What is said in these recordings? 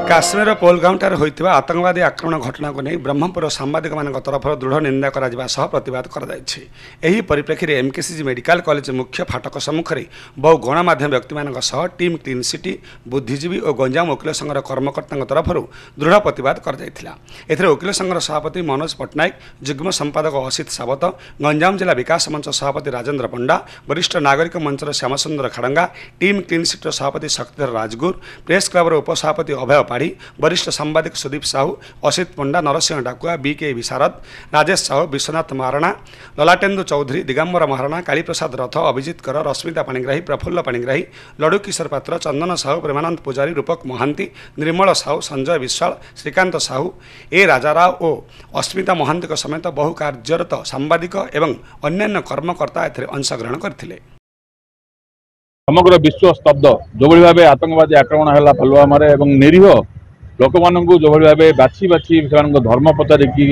काश्मीर पोलगांवଠାରେ ହୋଇଥିବା आतंकवादी आक्रमण घटना को नहीं ब्रह्मपुर सांबादिक तरफ दृढ़ निंदा प्रतिवाद कराଯାଇଛି। ଏହି परिप्रेक्षी में एमकेसीजी मेडिकल कॉलेज मुख्य फाटक सम्मुखें बहु गणमाध्यम व्यक्ति टीम क्लीन सिटी बुद्धिजीवी और गंजाम वकिल संघर कर्मकर्ता तरफ दृढ़ प्रतिवाद कर वकिल संघर सभापति मनोज पट्टनायक, जुग्म संपादक असित सावत, गंजाम जिला विकास मंच सभापति राजेन्द्र पंडा, वरिष्ठ नागरिक मंचर श्यामसुंदर खड़ंगा, टीम क्लीन सिटर सभापति शक्तिधर राजगुर, प्रेस क्लबर उपसभापति अभय पाढ़ी, वरिष्ठ सांबादिक सुदीप साहू, असित पंडा, नरसिंह डाकुआ, बीके विशारद, राजेश साहू, विश्वनाथ महाराणा, ललाटेन्दु चौधरी, दिगंबर महाराणा, कालीप्रसाद रथ, अभिजित कर, रश्मिता पाणिग्राही, प्रफुल्ल पाणिग्राही, लडू किशोर पात्र, चंदन साहू, प्रेमानंद पुजारी, रूपक महांती, निर्मल साहू, संजय विश्वाल, श्रीकांत साहू, ए राजाराव और अस्मिता महांती समेत बहु कार्यरत सांबादिक एवं अन्यान्य कर्मकर्ता अंशग्रहण करथिले। समग्र विश्व स्तब्ध जो भाव आतंकवादी आक्रमण है पुलवामा निरीह लोक मान जो भाव बाछी बाछी से धर्म पचारिकी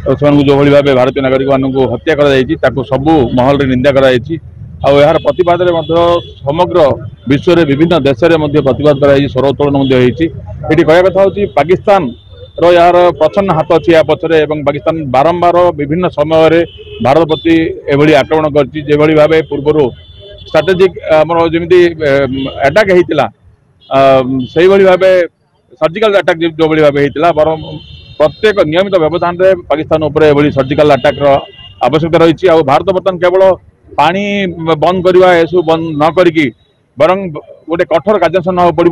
जो भाव भारतीय नागरिक मानक हत्या कर सबू महल निंदा यार प्रतिवाद समग्र विश्व में विभिन्न देश में प्रतिवाद कर स्वर उत्तोलन ये कह कथा हूँ पाकिस्तान यार प्रच्छन्न हाथ अच्छी या पचर पाकिस्तान बारंबार विभिन्न समय भारत प्रति एभली आक्रमण कर भाव पूर्वर स्ट्राटेजिक आमर जमी अटैक होता से भाव सर्जिकल अटैक जो भाव होता बर प्रत्येक नियमित व्यवधान में पाकिस्तान उपर सर्जिकल अटैक आवश्यकता रही है। भारत बर्तमान केवल पानी बंद करवा यह बंद न करी बर गोटे कठोर कार्यानुष्ठान ना पड़ो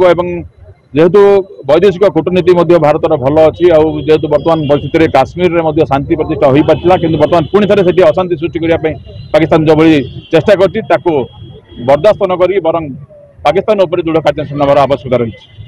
जेहेतु वैदेशिक कूटनीति भारत भल अच्छी जेहेतु बर्तमान परिस्थिति में काश्मीर में शांति प्रतिष्ठा हो पार्ला कि बर्तमान पुणी थे अशांति सृष्टि करने पाकिस्तान जो चेष्टा कर बर्दास्त न करी बर पाकिस्तान उपर दृढ़ कार्यानुष्ठान आवश्यकता रही है।